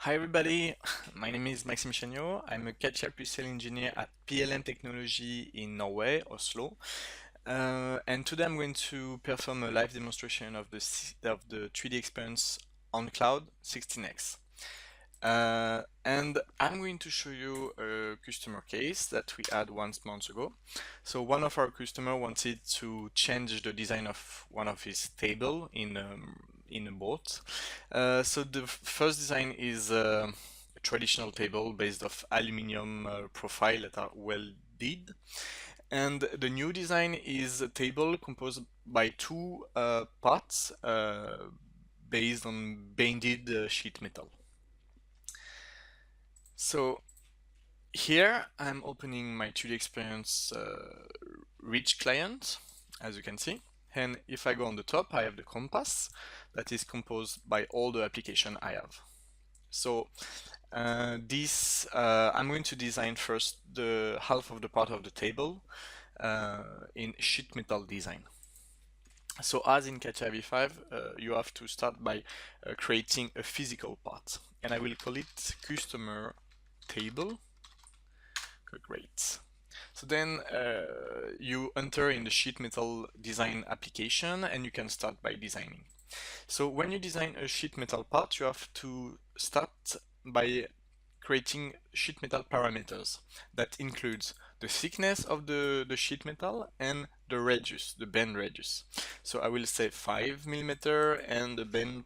Hi everybody, my name is Maxime Chagnot. I'm a Catch-up pre-sale engineer at PLM Technology in Norway, Oslo. And today I'm going to perform a live demonstration of the 3D experience on cloud 16x. And I'm going to show you a customer case that we had 1 month ago. So one of our customers wanted to change the design of one of his table in a boat. So the first design is a traditional table based of aluminium profile that are welded. And the new design is a table composed by two parts based on bended sheet metal. So here I'm opening my 3DExperience rich client, as you can see. And if I go on the top, I have the compass that is composed by all the application I have. So I'm going to design first the half of the part of the table in sheet metal design. So as in Katia V5, you have to start by creating a physical part, and I will call it customer table. Great. So then you enter in the sheet metal design application and you can start by designing. So when you design a sheet metal part, you have to start by creating sheet metal parameters. That includes the thickness of the sheet metal and the radius, the bend radius. So I will say 5 millimeter and the bend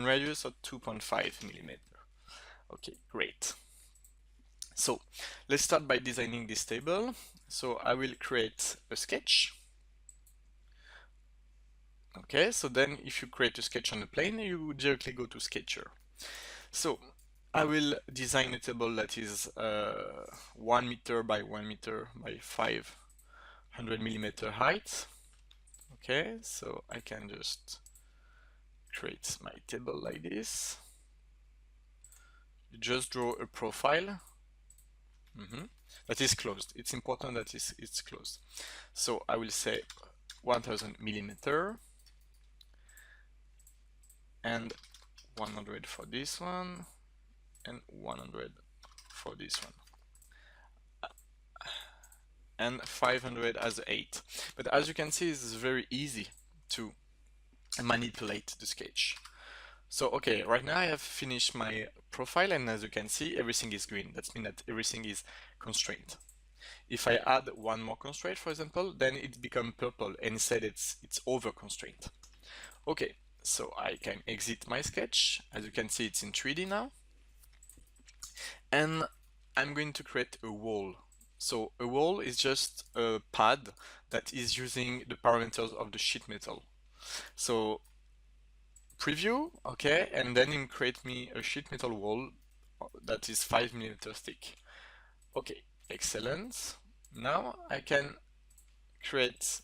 radius of 2.5 millimeter. Okay, great. So let's start by designing this table. So I will create a sketch. Okay, so then if you create a sketch on the plane, you directly go to Sketcher. So I will design a table that is 1 meter by 1 meter by 500 millimeter height. Okay, so I can just create my table like this. You just draw a profile. That is closed. It's important that it's closed. So I will say 1000 millimeter and 100 for this one and 100 for this one and 500 as 8. But as you can see, it's very easy to manipulate the sketch. So okay, right now I have finished my profile, and as you can see, everything is green. That means that everything is constrained. If I add one more constraint, for example, then it becomes purple, and instead it's over constraint. Okay, so I can exit my sketch. As you can see, it's in 3D now. And I'm going to create a wall. So a wall is just a pad that is using the parameters of the sheet metal. So preview, okay, and then it create me a sheet metal wall that is 5 millimeters thick. Okay, excellent. Now I can create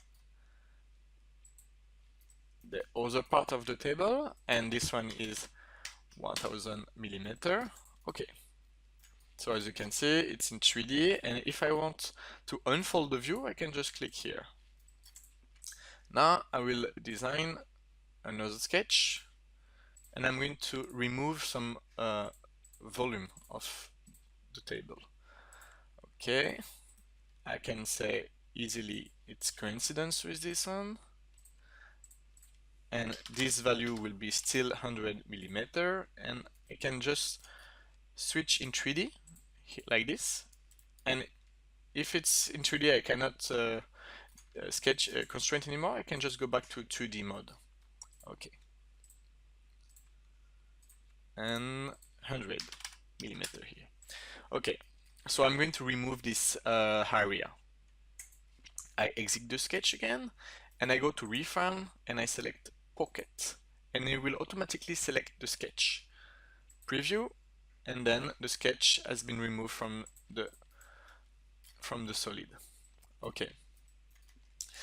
the other part of the table, and this one is 1000 millimeter. Okay, so as you can see, it's in 3D, and if I want to unfold the view, I can just click here. Now I will design another sketch, and I'm going to remove some volume of the table. Okay, I can say easily it's coincidence with this one, and this value will be still 100 millimeter, and I can just switch in 3D like this, and if it's in 3D I cannot sketch constraint anymore, I can just go back to 2D mode. Okay, and 100 millimeter here. Okay, so I'm going to remove this area. I exit the sketch again, and I go to Refine, and I select Pocket, and it will automatically select the sketch. Preview, and then the sketch has been removed from the solid. Okay.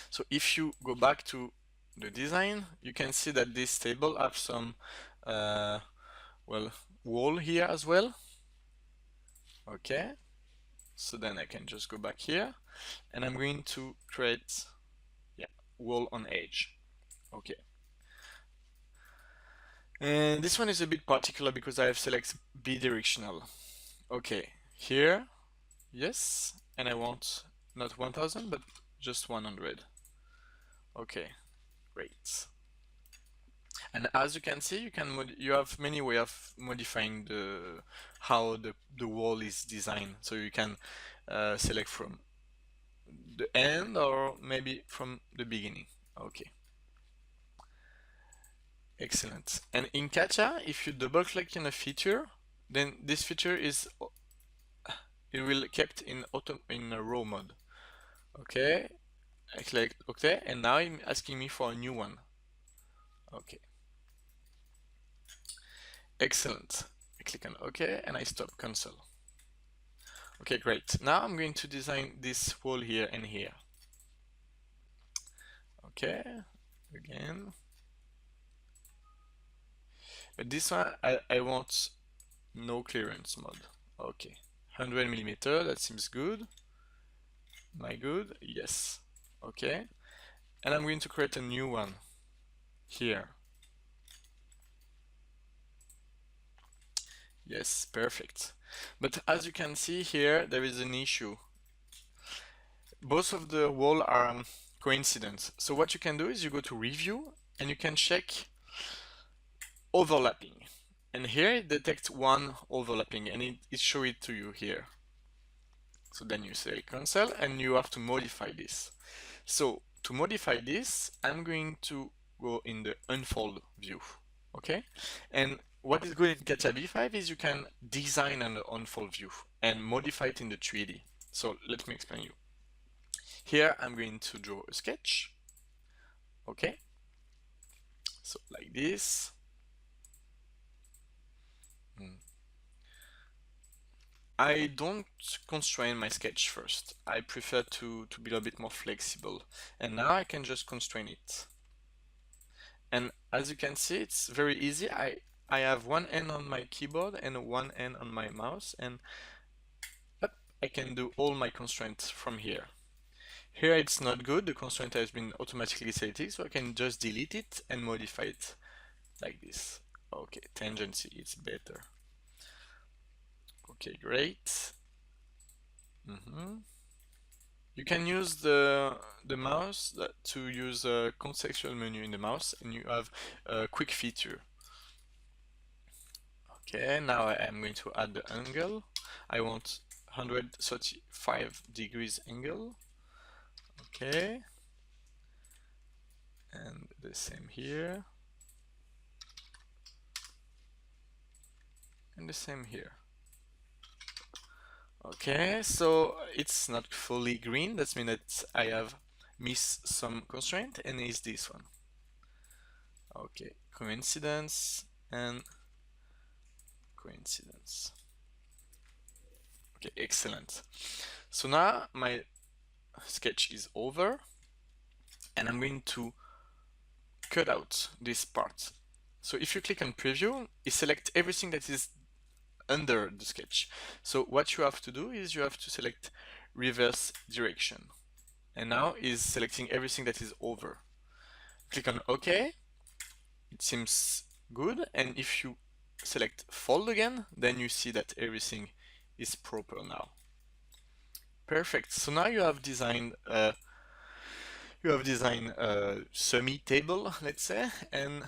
So if you go back to the design, you can see that this table has some well, wall here as well. Okay. So then I can just go back here, and I'm going to create wall on edge. Okay. And this one is a bit particular because I have select bidirectional. Okay, here, yes, and I want not 1000 but just 100. Okay, great. And as you can see, you have many ways of modifying how the wall is designed. So you can select from the end or maybe from the beginning. Okay, excellent. And in Katia, if you double click in a feature, then this feature it will kept in a raw mode. Okay, I click OK, and now I'm asking me for a new one. Okay, excellent. I click on OK and I stop console. Okay, great. Now I'm going to design this wall here and here. Okay, again. But this one, I want no clearance mode. Okay, 100 millimeter, that seems good. Am I good? Yes. Okay, and I'm going to create a new one here. Yes, perfect. But as you can see here, there is an issue. Both of the wall are coincident. So what you can do is you go to review and you can check overlapping. And here it detects one overlapping and it shows it to you here. So then you say cancel and you have to modify this. So to modify this, I'm going to go in the unfold view. Okay, and what is good in Katia V5 is you can design an unfold view and modify it in the 3D. So let me explain you. Here I'm going to draw a sketch. Okay, so like this. I don't constrain my sketch first. I prefer to be a bit more flexible. And now I can just constrain it. And as you can see, it's very easy. I have one hand on my keyboard and one hand on my mouse, and I can do all my constraints from here. Here it's not good, the constraint has been automatically selected, so I can just delete it and modify it like this. Okay, tangency, it's better. Okay, great. You can use the mouse to use a contextual menu in the mouse, and you have a quick feature. Okay, now I'm going to add the angle. I want 135 degrees angle. Okay, and the same here, and the same here. Okay, so it's not fully green. That means that I have missed some constraint, and it's this one. Okay, coincidence and coincidence. Okay, excellent. So now my sketch is over, and I'm going to cut out this part. So if you click on preview, it selects everything that is under the sketch. So what you have to do is you have to select reverse direction. And now is selecting everything that is over. Click on OK. It seems good. And if you select fold again, then you see that everything is proper now. Perfect. So now you have designed a semi-table, let's say, and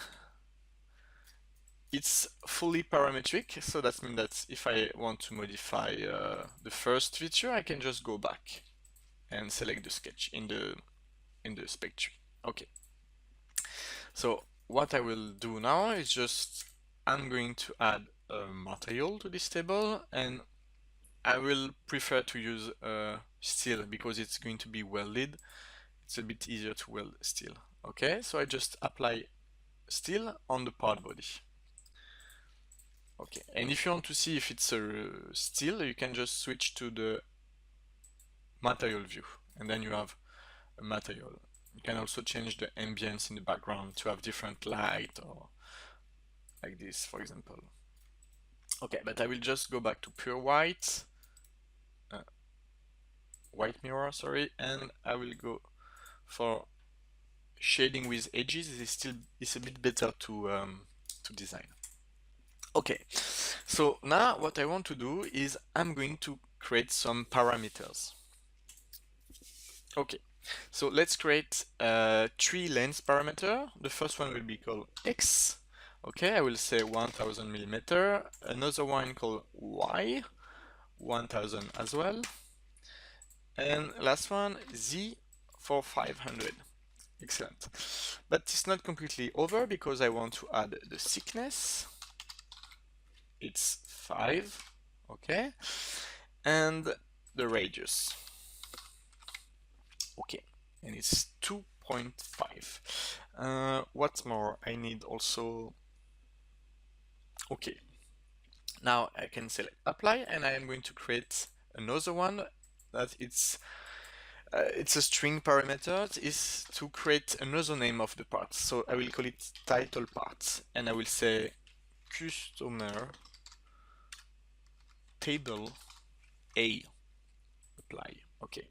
it's fully parametric, so that means that if I want to modify the first feature, I can just go back and select the sketch in the spec tree. Okay. So what I will do now is just I'm going to add a material to this table, and I will prefer to use steel because it's going to be welded. It's a bit easier to weld steel. Okay, so I just apply steel on the part body. Okay, and if you want to see if it's a steel, you can just switch to the material view, and then you have a material. You can also change the ambience in the background to have different light, or like this, for example. Okay, but I will just go back to pure white, white mirror, sorry, and I will go for shading with edges. It's a bit better to to design. Okay, so now what I want to do is I'm going to create some parameters. Okay, so let's create 3 length parameter. The first one will be called X. Okay, I will say 1000 millimeter. Another one called Y, 1000 as well. And last one, Z for 500. Excellent. But it's not completely over because I want to add the thickness. It's 5, okay, and the radius. Okay, and it's 2.5. What's more, I need also, okay, now I can select apply, and I am going to create another one that it's a string parameter, is to create another name of the part. So I will call it title part, and I will say customer table A, apply. Okay,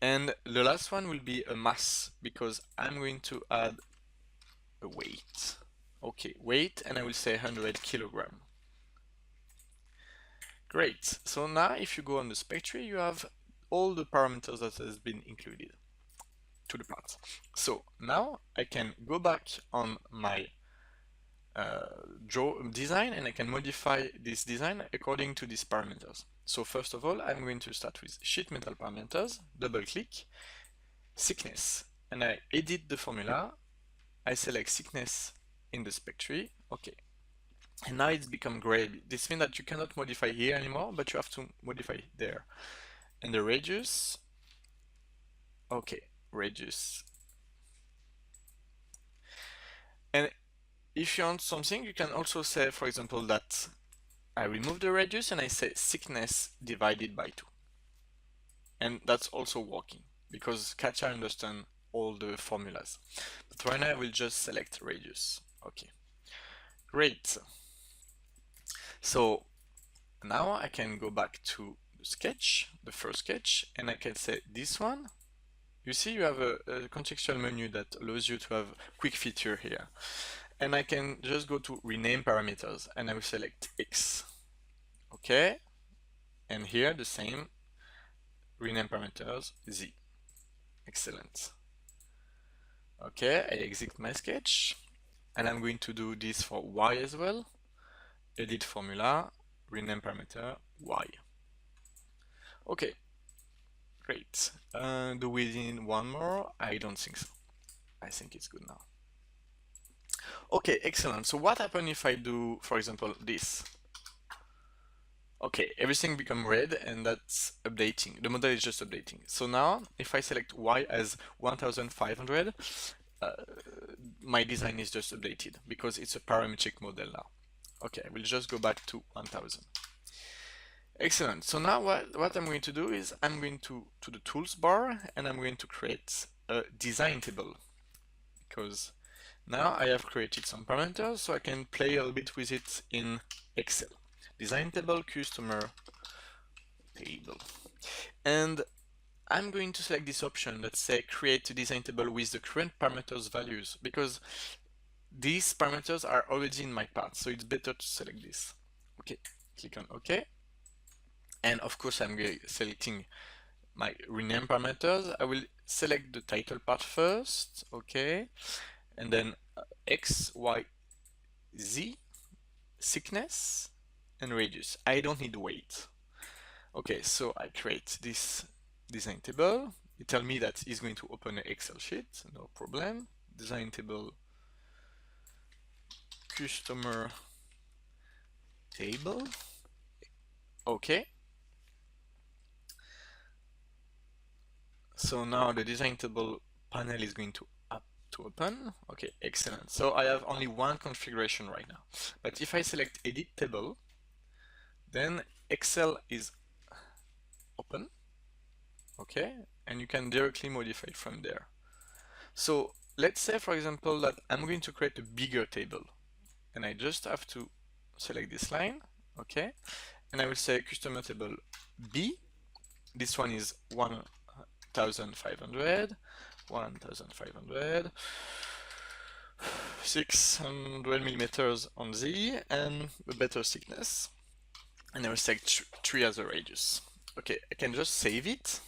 and the last one will be a mass, because I'm going to add a weight. Okay, weight, and I will say 100 kilogram. Great. So now if you go on the spec tree, you have all the parameters that has been included to the part. So now I can go back on my draw design, and I can modify this design according to these parameters. So first of all, I'm going to start with Sheetmetal parameters, double click, thickness, and I edit the formula. I select thickness in the spec tree, okay. And now it's become gray. This means that you cannot modify here anymore, but you have to modify there. And the radius, okay, radius. And if you want something, you can also say, for example, that I remove the radius and I say thickness divided by 2. And that's also working, because Katja understands all the formulas. But right now I will just select radius. Okay, great. So now I can go back to the sketch, the first sketch, and I can say this one. You see you have a contextual menu that allows you to have quick feature here. And I can just go to rename parameters, and I will select X. Okay, and here the same, rename parameters Z. Excellent. Okay, I exit my sketch, and I'm going to do this for Y as well. Edit formula, rename parameter Y. Okay, great. Do we need one more? I don't think so. I think it's good now. Okay, excellent. So what happens if I do, for example, this? Okay, everything become red, and that's updating. The model is just updating. So now, if I select Y as 1500, my design is just updated because it's a parametric model now. Okay, I will just go back to 1000. Excellent. So now what I'm going to do is I'm going to the tools bar, and I'm going to create a design table, because now I have created some parameters, so I can play a little bit with it in Excel. Design table, customer table. And I'm going to select this option that say create a design table with the current parameters values, because these parameters are already in my part, so it's better to select this. Okay, click on OK. And of course I'm selecting my rename parameters. I will select the title part first, okay, and then X, Y, Z, thickness, and radius. I don't need weight. Okay, so I create this design table. It tells me that it's going to open an Excel sheet, no problem. Design table, customer table. Okay. So now the design table panel is going to open. Okay, excellent. So I have only one configuration right now. But if I select edit table, then Excel is open. Okay, and you can directly modify it from there. So let's say, for example, that I'm going to create a bigger table, and I just have to select this line, okay, and I will say customer table B. This one is 1500, 1500, 600 millimeters on Z and a better thickness. And I will select 3 as a radius. Okay, I can just save it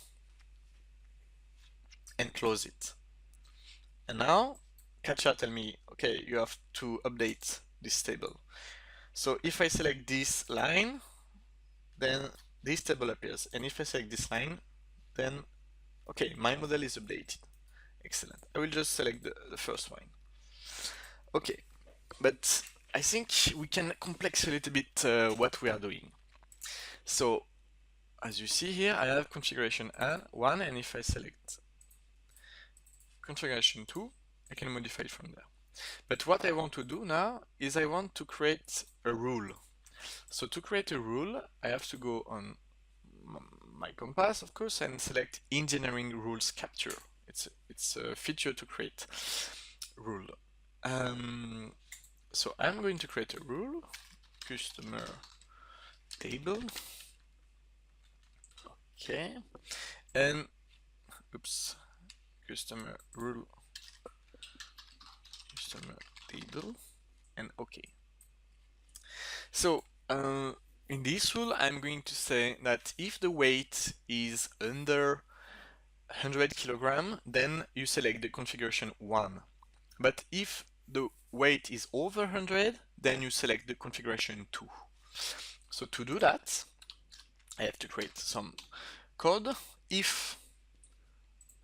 and close it. And now Captcha tell me, okay, you have to update this table. So if I select this line, then this table appears. And if I select this line, then, okay, my model is updated. Excellent. I will just select the first one. Okay, but I think we can complex a little bit what we are doing. So as you see here, I have configuration 1, and if I select configuration 2, I can modify it from there. But what I want to do now is I want to create a rule. So to create a rule, I have to go on my compass, of course, and select engineering rules capture. It's a feature to create rule. So I'm going to create a rule, customer table. Okay, and oops, customer rule, customer table, and okay. So in this rule, I'm going to say that if the weight is under 100 kilogram, then you select the configuration 1. But if the weight is over 100, then you select the configuration 2. So to do that, I have to create some code. If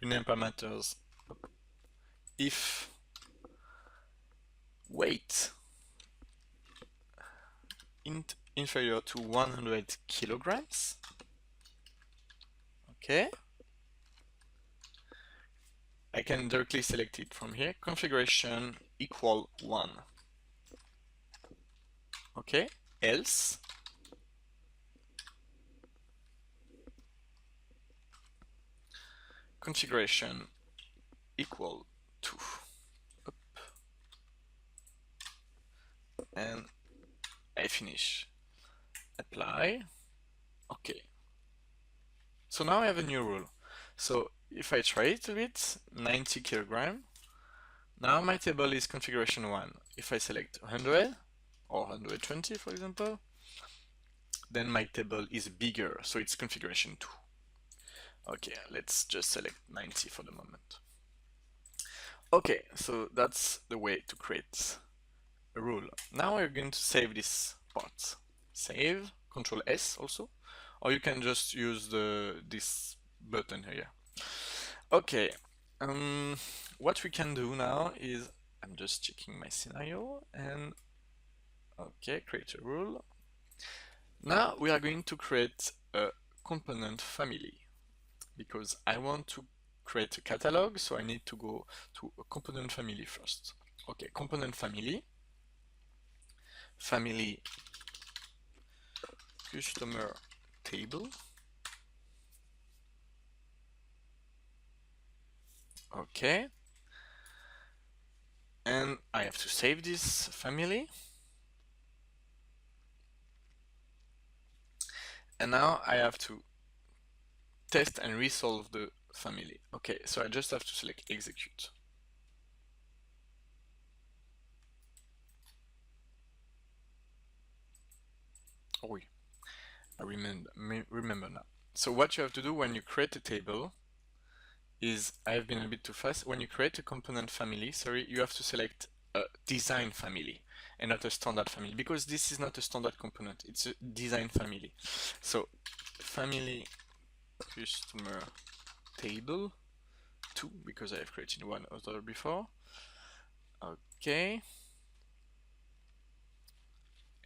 rename parameters, if weight inferior to 100 kilograms, okay, I can directly select it from here, configuration equal 1. Okay, else configuration equal 2. Up. And I finish. Apply. Okay. So now I have a new rule. So if I try it a bit, 90 kilogram. Now my table is configuration 1. If I select 100 or 120, for example, then my table is bigger, so it's configuration 2. Okay, let's just select 90 for the moment. Okay, so that's the way to create a rule. Now we're going to save this part. Save, Control S also, or you can just use this button here. Okay, what we can do now is, I'm just checking my scenario, and okay, create a rule. Now we are going to create a component family, because I want to create a catalog, so I need to go to a component family first. Okay, component family, family customer table. Okay, and I have to save this family. And now I have to test and resolve the family. Okay, so I just have to select execute. Oh, I remember now. So what you have to do when you create a table is, I've been a bit too fast, when you create a component family, sorry, you have to select a design family and not a standard family, because this is not a standard component, it's a design family. So family customer table 2, because I have created one other before. Okay,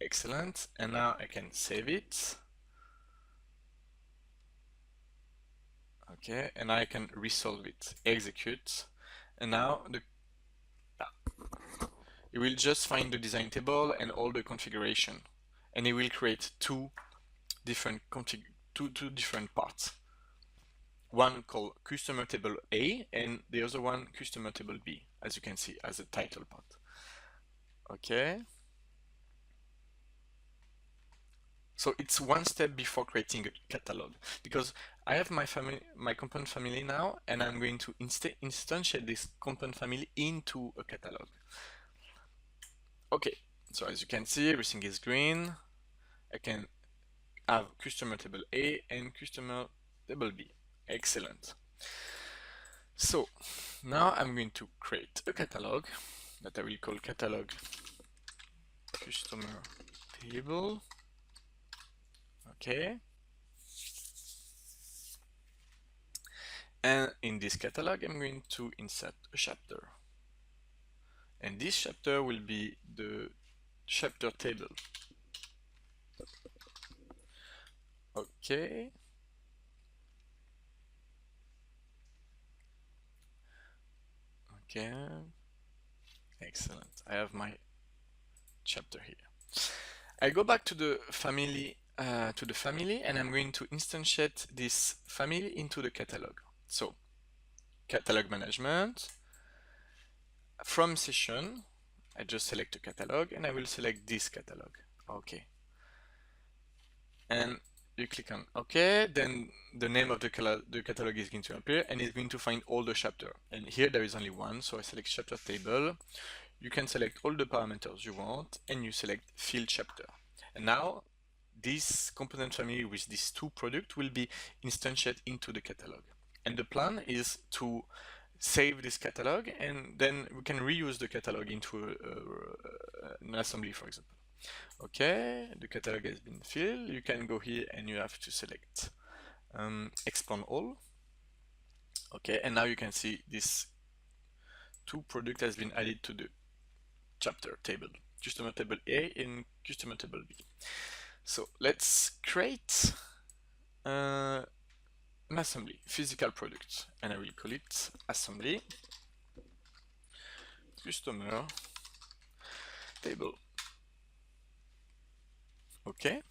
excellent, and now I can save it. Okay, and I can resolve it, execute, and now it will just find the design table and all the configuration, and it will create two different parts. One called customer table A, and the other one customer table B, as you can see as a title part. Okay. So it's one step before creating a catalog, because I have my family, my component family now, and I'm going to instantiate this component family into a catalog. Okay, so as you can see, everything is green. I can have customer table A and customer table B. Excellent. So now I'm going to create a catalog that I will call catalog customer table. Okay. And in this catalog, I'm going to insert a chapter. And this chapter will be the chapter table. Okay. Okay. Excellent. I have my chapter here. I go back to the family, and I'm going to instantiate this family into the catalog. So, catalog management. From session, I just select a catalog, and I will select this catalog. Okay. And you click on OK, then the name of the catalog is going to appear, and it's going to find all the chapter. And here there is only one, so I select chapter table. You can select all the parameters you want, and you select field chapter. And now this component family with these two products will be instantiated into the catalog. And the plan is to save this catalog, and then we can reuse the catalog into an assembly, for example. Okay, the catalog has been filled. You can go here and you have to select expand all. Okay, and now you can see this two product has been added to the chapter table, customer table A and customer table B. So let's create an assembly, physical product, and I will call it assembly customer table. Okay.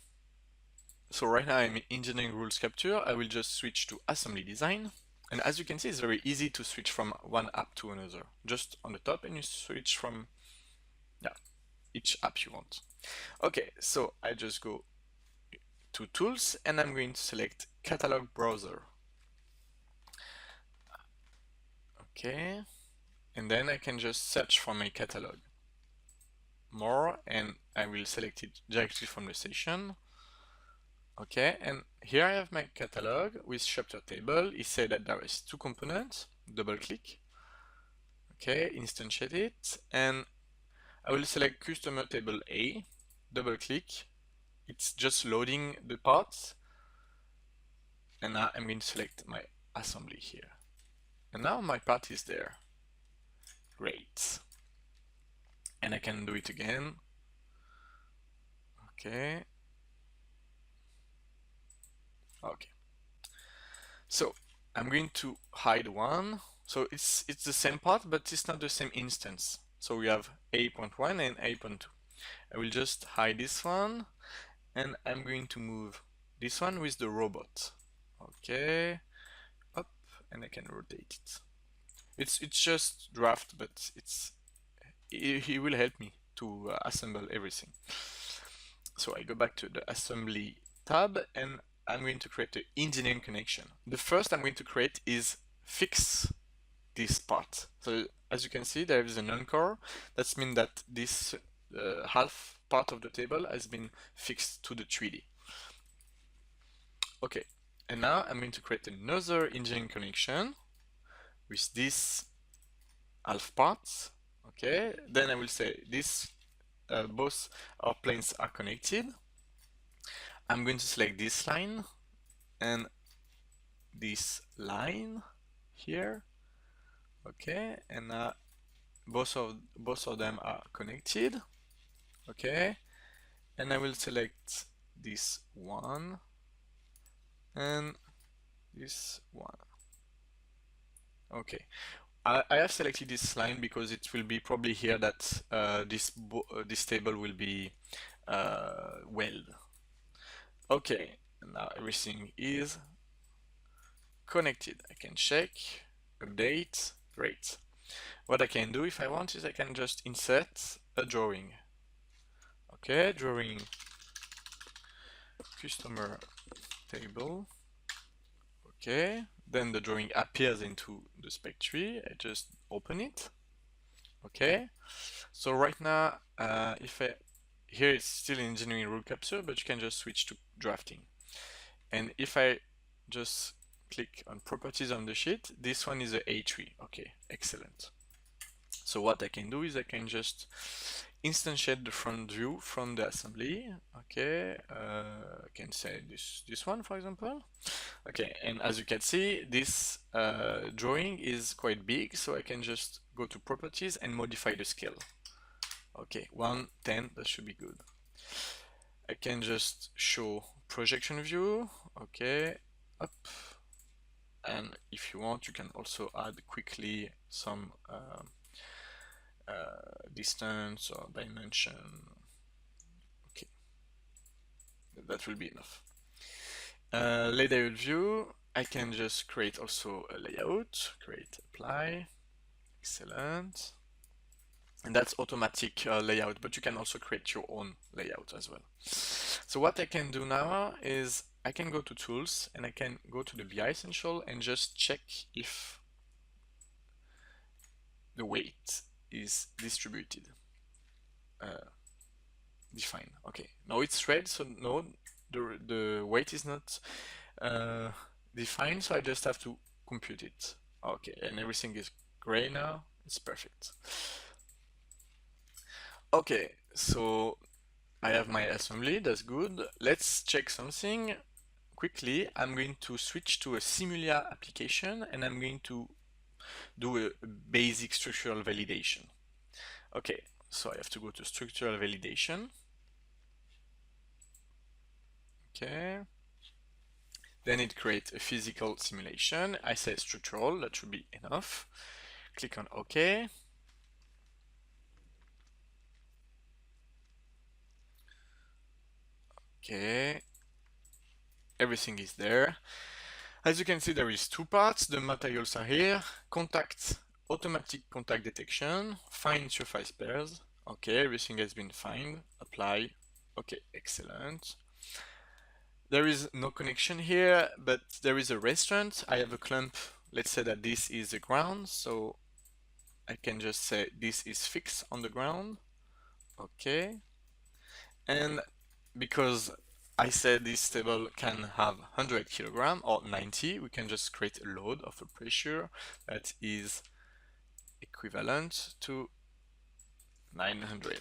So right now I'm in engineering rules capture. I will just switch to assembly design. And as you can see, it's very easy to switch from one app to another. Just on the top, and you switch from each app you want. Okay, so I just go to tools, and I'm going to select catalog browser. Okay, and then I can just search for my catalog more, and I will select it directly from the session. Okay, and here I have my catalog with chapter table. It said that there is two components. Double click. Okay, instantiate it, and I will select customer table A. Double click. It's just loading the parts, and now I'm going to select my assembly here. And now my part is there. Great. And I can do it again. Okay. Okay. So I'm going to hide one. So it's the same part, but it's not the same instance. So we have A.1 and A.2. I will just hide this one, and I'm going to move this one with the robot. Okay, up, and I can rotate it. It's just draft, but he will help me to assemble everything. So I go back to the assembly tab, and I'm going to create an engineering connection. The first I'm going to create is fix this part. So as you can see, there is an anchor. That means that this half part of the table has been fixed to the 3D. Okay, and now I'm going to create another engineering connection with this half part. Okay, then I will say this both our planes are connected. I'm going to select this line and this line here. Okay, and both of them are connected. Okay, and I will select this one and this one. Okay, I have selected this line because it will be probably here that this table will be weld. Okay, now everything is connected. I can check, update, great. What I can do if I want is I can just insert a drawing. Okay, drawing customer table. Okay, then the drawing appears into the spec tree. I just open it. Okay, so right now, here it's still engineering rule capture, but you can just switch to drafting. And if I just click on properties on the sheet, this one is a tree. Okay, excellent. So what I can do is I can just instantiate the front view from the assembly. Okay, I can say this one, for example. Okay, and as you can see, this drawing is quite big, so I can just go to properties and modify the scale. Okay, 1:10, that should be good. I can just show projection view. Okay, up. And if you want, you can also add quickly some distance or dimension. Okay, that will be enough. Layout view, I can just create also a layout, create apply, excellent. And that's automatic layout, but you can also create your own layout as well. So what I can do now is I can go to tools and I can go to the BI Essential and just check if the weight is distributed. Define. Okay, now it's red, so no, the weight is not defined, so I just have to compute it. Okay, and everything is gray now. It's perfect. Okay, so I have my assembly, that's good. Let's check something quickly. I'm going to switch to a SIMULIA application and I'm going to do a basic structural validation. Okay, so I have to go to structural validation. Okay. Then it creates a physical simulation. I say structural, that should be enough. Click on OK. Okay. Everything is there. As you can see, there is two parts. The materials are here. Contact, automatic contact detection, find surface pairs. Okay, everything has been found. Apply. Okay, excellent. There is no connection here, but there is a restaurant. I have a clamp. Let's say that this is the ground, so I can just say this is fixed on the ground. Okay. And because I said this table can have 100 kilogram or 90, we can just create a load of a pressure that is equivalent to 900.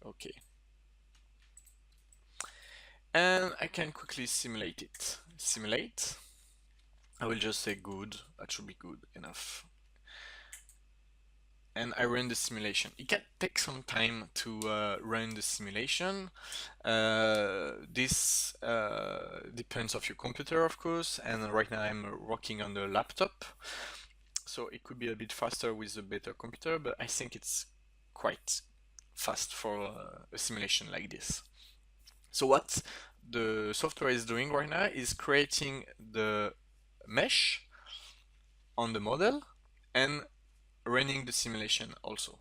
Okay. And I can quickly simulate it. Simulate. I will just say good. That should be good enough. And I run the simulation. It can take some time to run the simulation. This depends of your computer, of course, and right now I'm working on the laptop, so it could be a bit faster with a better computer, but I think it's quite fast for a simulation like this. So what the software is doing right now is creating the mesh on the model and running the simulation also.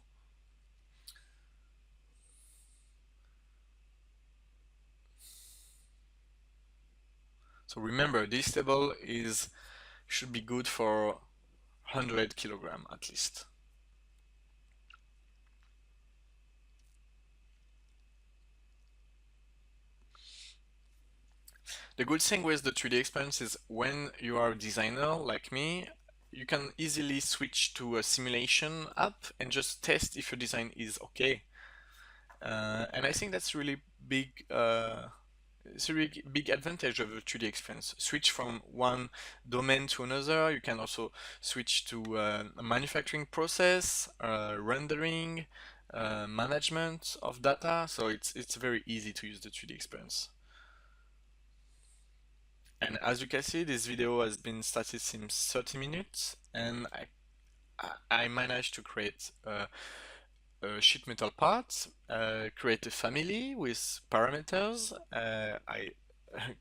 So remember, this table should be good for 100 kilogram at least. The good thing with the 3DExperience is when you are a designer like me, you can easily switch to a simulation app and just test if your design is okay. And I think that's really big. It's a really big advantage of a 3DExperience. Switch from one domain to another. You can also switch to a manufacturing process, rendering, management of data. So it's very easy to use the 3DExperience. And as you can see, this video has been started since 30 minutes, and I managed to create a Sheetmetal part, create a family with parameters. I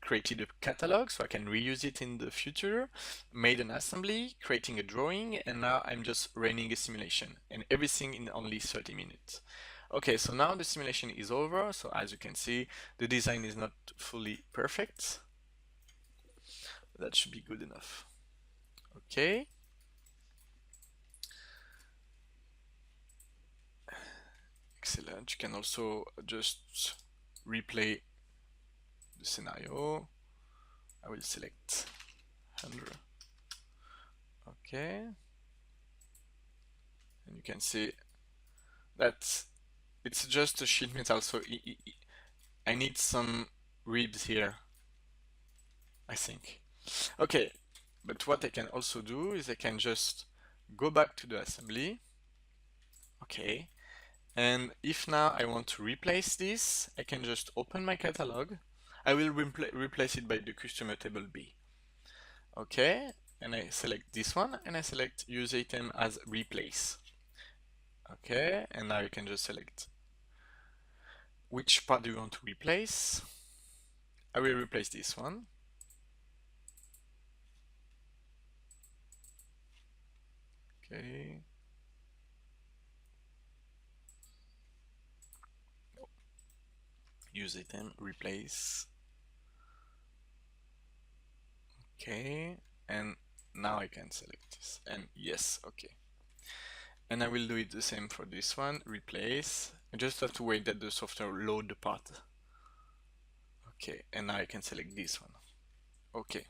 created a catalog so I can reuse it in the future, made an assembly, creating a drawing, and now I'm just running a simulation, and everything in only 30 minutes. Okay, so now the simulation is over. So as you can see, the design is not fully perfect. That should be good enough. Okay. Excellent. You can also just replay the scenario. I will select 100. Okay. And you can see that it's just a sheet metal, so I need some ribs here, I think. Okay, but what I can also do is I can just go back to the assembly. Okay, and if now I want to replace this, I can just open my catalog. I will replace it by the customer table B. Okay, and I select this one and I select use item as replace. Okay, and now you can just select which part do you want to replace. I will replace this one. Okay. Use item, replace. Okay, and now I can select this, and yes, okay. And I will do it the same for this one, replace. I just have to wait that the software load the part. Okay, and now I can select this one. Okay.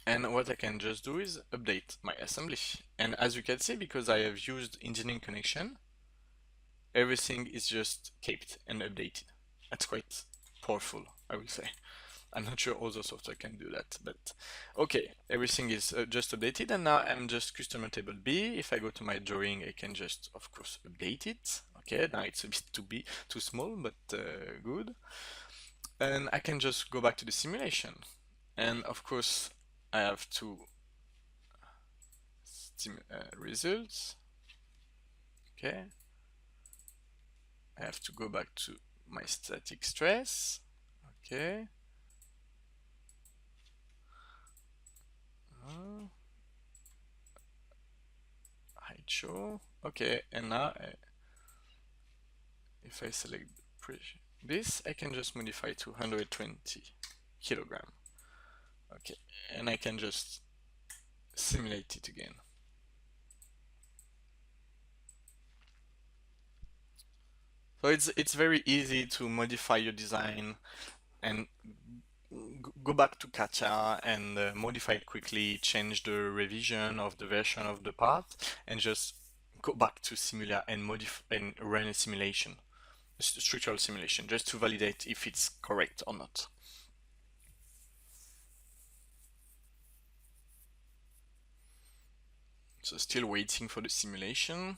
And what I can just do is update my assembly. And as you can see, because I have used engineering connection, everything is just kept and updated. That's quite powerful, I will say. I'm not sure other software can do that, but okay, everything is just updated, and now I'm just customer table B. If I go to my drawing, I can just, of course, update it. Okay, now it's a bit too small, but good. And I can just go back to the simulation, and of course, I have to results. Okay, I have to go back to my static stress. Okay. Height show. Okay, and now if I select this, I can just modify to 120 kilogram. Okay, and I can just simulate it again. So it's very easy to modify your design and go back to Katia and modify it quickly, change the revision of the version of the part, and just go back to Simulia and modify and run a simulation, a structural simulation, just to validate if it's correct or not. So still waiting for the simulation.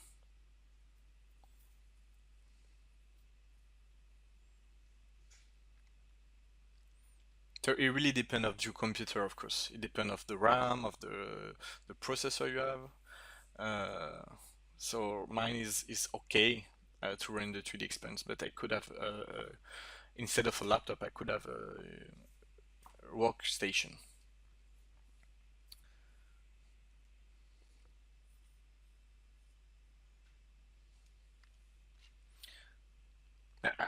So it really depends of your computer, of course. It depends of the RAM, of the processor you have. So mine is okay to run the 3DExperience, but I could have instead of a laptop, I could have a workstation.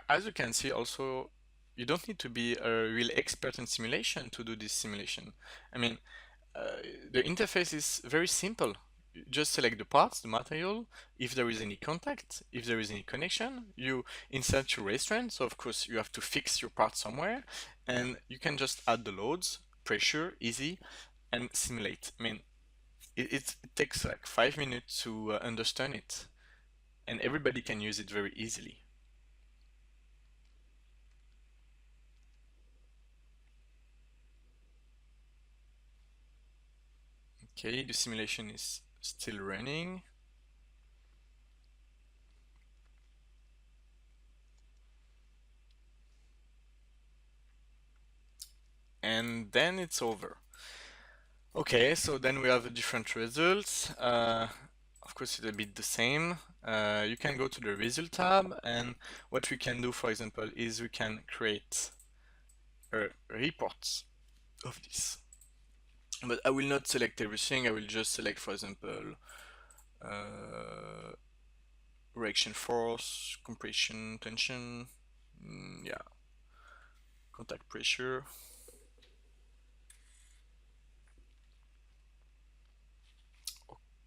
As you can see, also you don't need to be a real expert in simulation to do this simulation. I mean, the interface is very simple. You just select the parts, the material, if there is any contact, if there is any connection, you insert your restraint, so of course you have to fix your part somewhere, and you can just add the loads, pressure, easy, and simulate. I mean, it takes like 5 minutes to understand it, and everybody can use it very easily. Okay, the simulation is still running. And then it's over. Okay, so then we have different results. Of course, it's a bit the same. You can go to the result tab, and what we can do, for example, is we can create a report of this. But I will not select everything. I will just select, for example, reaction force, compression, tension, yeah, contact pressure.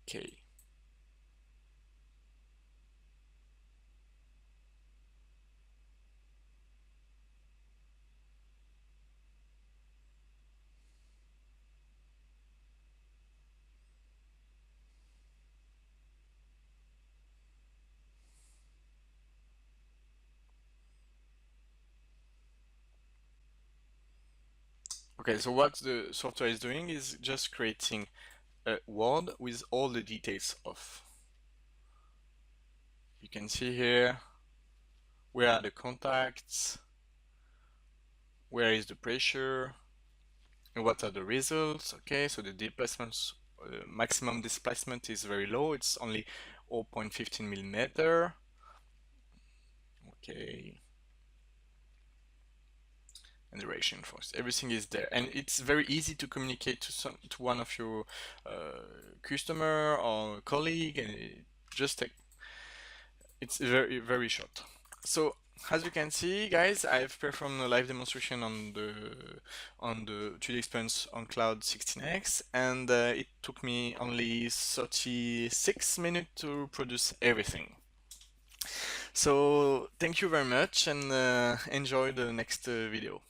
Okay. Okay, so what the software is doing is just creating a word with all the details of. You can see here where are the contacts, where is the pressure, and what are the results. Okay, so the displacements, maximum displacement is very low, it's only 0.15 millimeter. Okay, and the reaction force, everything is there, and it's very easy to communicate to one of your customer or colleague, and it just take, it's very short. So as you can see, guys, I've performed a live demonstration on the 3DExperience on Cloud 16x, and it took me only 36 minutes to produce everything. So thank you very much, and enjoy the next video.